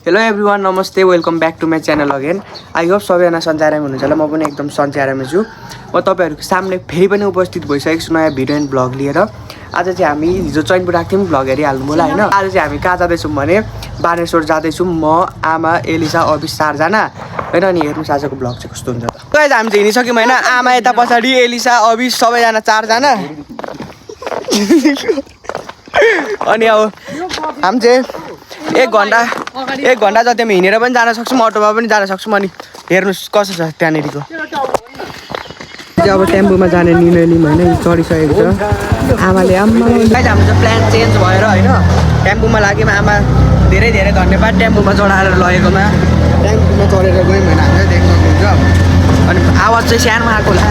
Hello everyone, नमस्ते, welcome back to my channel again. I hope सबैजना सन्चै आरामै हुनुहुन्छ होला। म पनि एकदम सन्चै आरामै छु। म तपाईँहरूको सामने फेरि पनि उपस्थित भइसकेको छु नयाँ भिडियो एन्ड ब्लग लिएर। आज चाहिँ हामी हिजो चैनपुर आएको थियौँ भ्लग हेरिहाल्नु होला होइन। आज चाहिँ हामी कहाँ जाँदैछौँ भने बानेश्वर जाँदैछौँ। म, आमा, एलिसा, अभिष 4जना होइन। अनि हेर्नुहोस् आजको ब्लग चाहिँ कस्तो हुन्छ त। गाइस हामी चाहिँ हिँडिसक्यौँ होइन। आमा यता पछाडि, एलिसा, अभिष सबैजना 4जना। अनि अब हामी चाहिँ एक घन्टा जति हामी हिँडेर पनि जान सक्छौँ, अटोमा पनि जान सक्छौँ। अनि हेर्नुहोस् कसो छ त्यहाँनिरको। अब टेम्पोमा जाने निर्णय लिउँ होइन, चढिसकेको छ आमाले। हाम्रो चाहिँ प्लान चेन्ज भएर होइन टेम्पोमा लाग्यौँ। आमा धेरै धेरै धन्यवाद टेम्पोमा चढाएर लगेकोमा। टेम्पोमा चढेर गयौँ भने हामीलाई देख्न सक्नुहुन्छ। अनि आवाज चाहिँ सानो आएको होला।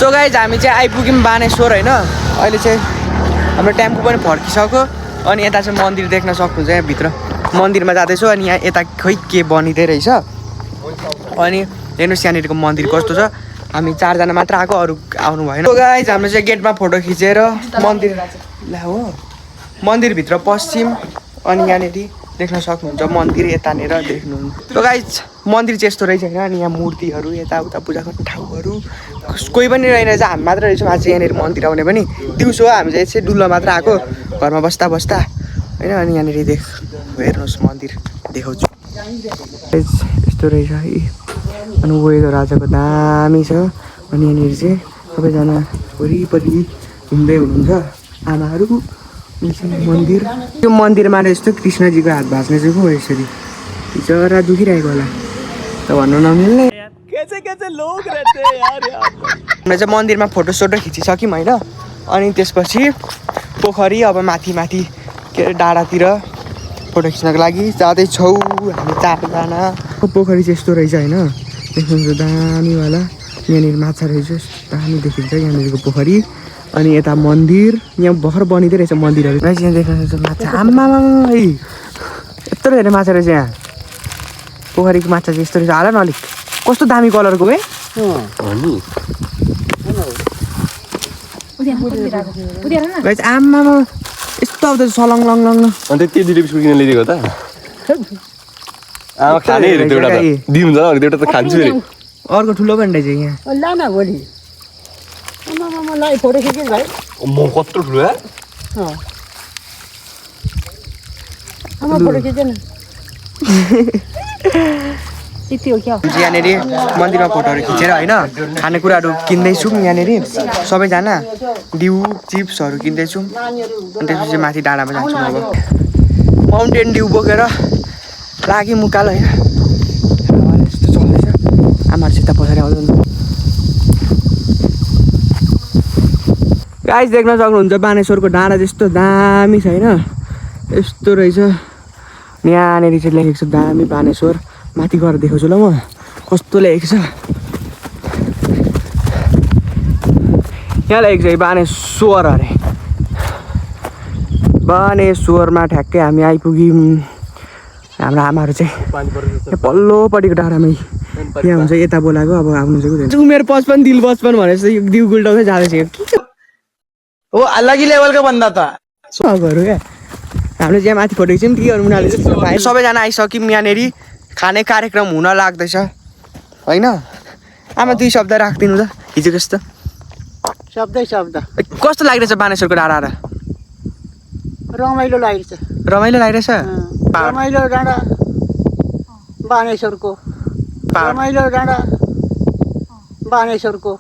सो गाइज हामी चाहिँ आइपुग्यौँ बानेश्वर होइन। अहिले चाहिँ हाम्रो टेम्पो पनि फर्किसक्यो। अनि यता चाहिँ मन्दिर देख्न सक्नुहुन्छ। यहाँ भित्र मन्दिरमा जाँदैछु। अनि यहाँ यता खै के बनिँदै रहेछ। अनि हेर्नुहोस् यहाँनिरको मन्दिर कस्तो छ। हामी 4जना मात्र आएको, अरू आउनु भएन। सो गाइज हामीले चाहिँ गेटमा फोटो खिचेर मन्दिर ला हो मन्दिरभित्र पस्छौँ। अनि यहाँनिर देख्न सक्नुहुन्छ मन्दिर यतानिर देख्नुहुन्छ। सो गाइज मन्दिर चाहिँ यस्तो रहेछ होइन। अनि यहाँ मूर्तिहरू यताउता पूजा गर्ने ठाउँहरू कोही पनि रहेनछ, हामी मात्र रहेछौँ आज चाहिँ यहाँनिर मन्दिर आउने पनि। दिउँसो हामी चाहिँ यसै डुल्न मात्र आएको घरमा बस्दा होइन। अनि यहाँनिर हेर्नुहोस् मन्दिर देखाउँछु। यस्तो रहेछ है। अनि वेदर आजको दामी छ। अनि यहाँनिर चाहिँ सबैजना वरिपरि घुम्दै हुनुहुन्छ आमाहरू। मन्दिर त्यो मन्दिरमा यस्तो कृष्णजीको हात भाँच्ने चाहिँ को यसरी जरा दुखिरहेको होला त भन्नु नमिल्ने। हामीले चाहिँ मन्दिरमा फोटो सोटो खिचिसक्यौँ होइन। अनि त्यसपछि पोखरी अब माथि के अरे डाँडातिर फोटो खिच्नको लागि जाँदैछौँ हामी 4जना। पोखरी चाहिँ यस्तो रहेछ होइन। देख्नुहुन्छ दामीवाला। यहाँनिर माछा रहेछ, दामी देखिन्छ यहाँनिरको पोखरी। अनि यता मन्दिर यहाँ भर्खर बनिँदै रहेछ मन्दिरहरू। यहाँ देख्नुहुन्छ माछा, आम्मा है यत्रो धेरै माछा रहेछ यहाँ। पोखरीको माछा चाहिँ यस्तो रहेछ। हाल न अलिक कस्तो दामी कलरको है। आम्मामा यस्तो अब त सलङ लङ लङ। अन्त त्यो 2 रुपियाँ किन ल्याइदिएको त? आमा खाने हेरे त्यो एउटा त दिउँ होला, एउटा त खान्छु अरे। अर्को ठुलो पनि रहेछ यहाँ। ल न भोलि मलाई फोटो खिच्नु भाइ। म कत्रो ठुलो यार। आमा फोटो खिच्नु न। यति हो क्या? यहाँनिर मन्दिरमा फोटोहरू खिचेर होइन खानेकुराहरू किन्दैछौँ। यहाँनिर सबैजना डिउ चिप्सहरू किन्दैछौँ। अनि त्यसपछि माथि डाँडामा जान्छौँ। अब माउन्टेन डिउ बोकेर लागि मुकाल होइन। यस्तो चल्दैछ। आमाहरू सिधा पछाडि आउँदैन। गाइस देख्न सक्नुहुन्छ बानेश्वरको डाँडा जस्तो दामी छ होइन। यस्तो रहेछ। यहाँनिर चाहिँ लेखेको छ दामी बानेश्वर। माथि गएर देखाउँछु ल म कस्तो लेखेको छ। यहाँ लेखेको छ बानेश्वर अरे। बानेश्वरमा ठ्याक्कै हामी आइपुग्यौँ। हाम्रो आमाहरू चाहिँ पल्लोपट्टिको डाँडामै यहाँ हुन्छ। यता बोलाएको अब आउनु चाहिँ उमेर 55 दिल 55 भनेर चाहिँ दिउ गुल्टाउँदै जाँदैछ। वो अलग ही लेवल का बंदा था। सबहरू क्या हामीले चाहिँ माथि फोटो खिच्यौँ। के गरौँ उनीहरूले सबैजना आइसक्यौँ। यहाँनिर खाने कार्यक्रम हुन लाग्दैछ होइन। आमा 2 शब्द राखिदिनु त हिजो कस्तो शब्द कस्तो लागिरहेछ बानेश्वरको डाँडा? रमाइलो लागिरहेछ। रमाइलो लागिरहेछ पहाड रमाइलो डाँडा बानेश्वरको पहाड रमाइलो डाँडा बानेश्वरको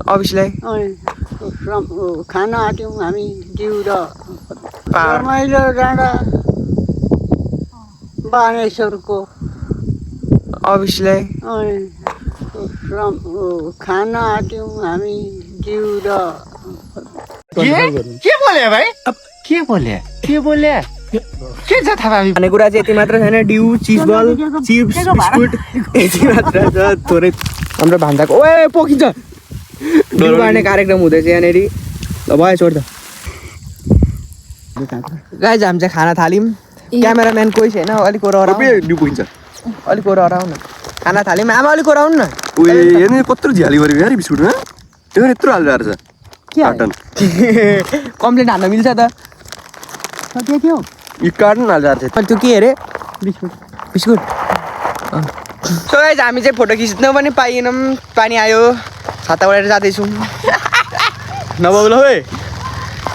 अफिसलाई अनि खाना आँट्यौँ हामी जिउ र पहाड रमाइलो डाँडा बानेश्वरको अफिसलाई अनि खाना आँट्यौँ हामी जिउ र के बोले भाई अब के बोले के छ थाहा पाबी खानेकुरा चाहिँ यति मात्र छैन ड्यू चिज बल चिप्स बिस्कुट यति मात्र छ थोरै हाम्रो भान्जाको ओए पोखिन्छ ड्यू बाँड्ने कार्यक्रम हुँदैछ यहाँनिर ल भयो छोड त गाइज हामी चाहिँ खाना थाल्यौँ क्यामेराम्यान कोही छैन अलिक ओह्राउ डिउ पुगिन्छ अलिक ओह्राउ न खाना थाल्यौँ आमा अलिक ओह्राउनु न उयो हेर्नु कत्रो झ्याली गरेको यार बिस्कुटमा त्यो यत्रो हालेर छ कार्टन कम्प्लेन हाल्न मिल्छ त के थियो यो कार्टन हालेर छ अनि त्यो के अरे बिस्कुट सो गाइज हामी चाहिँ फोटो खिच्न पनि पाइएनौँ पानी आयो छाता ओढेर जाँदैछौँ नबाउलो है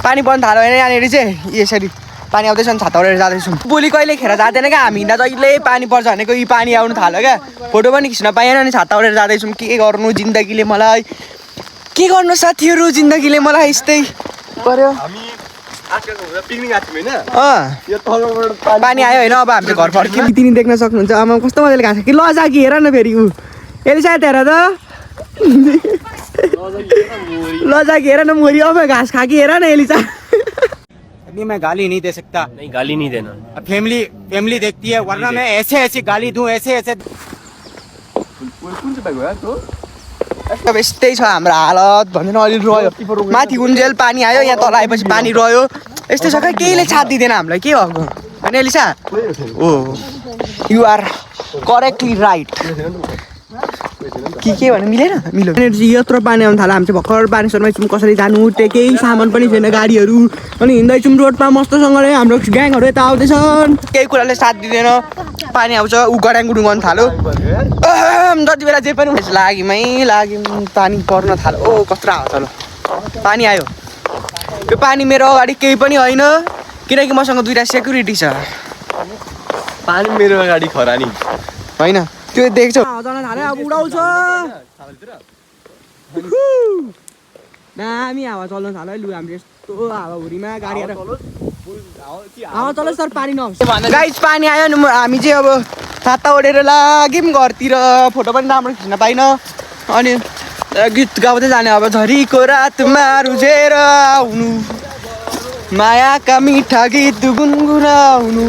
पानी पर्नु थाल्यो भने यहाँनिर चाहिँ यसरी पानी आउँदैछ नि छाता ओढेर जाँदैछौँ भोलि कहिले खेर जाँदैन क्या हामी हिँड्दा जहिले पानी पर्छ भनेको यी पानी आउनु थाल्यो क्या फोटो पनि खिच्न पाएन अनि छाता ओढेर जाँदैछौँ के गर्नु जिन्दगीले मलाई के गर्नु साथीहरू जिन्दगीले मलाई यस्तै पर्यो पिकनिक आएको थियौँ होइन अँ यो तलबाट पानी आयो होइन अब हामी चाहिँ घर फर्क्यौँ तिनी देख्न सक्नुहुन्छ आमा कस्तो मजाले घाँस कि लजाकी हेर न फेरि ऊ एलिसा हेर त लजाकी हेर न मोरी अब घाँस खाकी हेर न एलिसा अभी मैं गाली नहीं दे सकता नहीं गाली नहीं देना फैमिली देखती है वरना मैं ऐसे ऐसे गाली दूं ऐसे ऐसे कुन चाहिँ भएको यार तँ अब यस्तै छ हाम्रो हालत भन्दैन अलिक रह्यो माथि उन्जेल पानी आयो यहाँ तल आएपछि पानी रह्यो यस्तै छ क्या केहीले साथ दिँदैन हामीलाई के भएको होइन एलिसा ओ यु आर करेक्टली राइट के भन्नु मिलेन मिल्यो यत्रो पानी आउनु थाल्यो हामी चाहिँ भर्खर बानेश्वरमा छौँ कसरी जानु त्यो केही सामान पनि छैन गाडीहरू अनि हिँड्दैछौँ रोडमा मस्तसँगले हाम्रो ग्याङहरू यता आउँदैछन् केही कुराले साथ दिँदैन पानी आउँछ ऊ गड्याङ गुडुङ गर्नु थाल्यो जति बेला जे पनि लाग्यौँ पानी पर्न थाल्यो ओ कत्रो आउँछ ल पानी आयो यो पानी मेरो अगाडि केही पनि होइन किनकि मसँग दुईवटा सेक्युरिटी छ पानी मेरो अगाडि खरानी होइन त्यो देख्छौ थाल्यो अब उडाउँछ दामी हावा चल्न थाल्यो लु हाम्रो यस्तो हावाहुरीमा गाडीहरू हावा चलोस् तर पानी नहोस् गाइस पानी आयो नि हामी चाहिँ अब छाता ओढेर लाग्यौँ घरतिर फोटो पनि राम्रो खिच्न पाइनँ अनि गीत गाउँदै जाने अब झरीको रातमा रुझेर आउनु मायाका मिठा गीत गुनगुनाउनु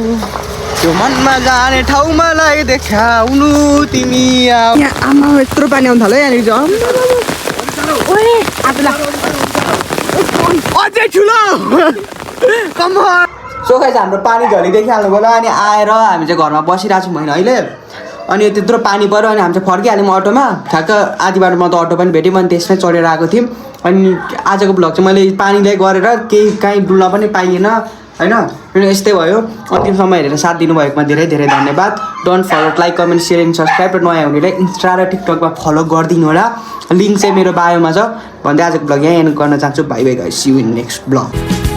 त्यो मनमा जाने ठाउँ मलाई देखाउनु तिमी आमा यत्रो पानी आउनु थाल्यो यहाँनिर अझै ठुलो सो गाइस हाम्रो पानी झरी देखिहाल्नु भयो अनि आएर हामी चाहिँ घरमा बसिरहेको छौँ होइन अहिले अनि त्यत्रो पानी पऱ्यो अनि हामी चाहिँ फर्किहाल्यौँ अटोमा ठ्याक्क आधी बाटोमा त अटो पनि भेट्यौँ अनि त्यसमै चढेर आएको थियौँ अनि आजको भ्लग चाहिँ मैले पानीले गरेर केही काहीँ डुल्न पनि पाइएन होइन यस्तै भयो अन्तिमसम्म हेरेर साथ दिनुभएकोमा धेरै धेरै धन्यवाद don't forget like comment share and subscribe र नयाँ हुनेलाई इन्स्टा र टिकटकमा फलो गरिदिनु होला लिङ्क चाहिँ मेरो बायोमा छ भन्दै आजको भ्लग यहाँ एन्ड गर्न चाहन्छु bye bye guys see you in next vlog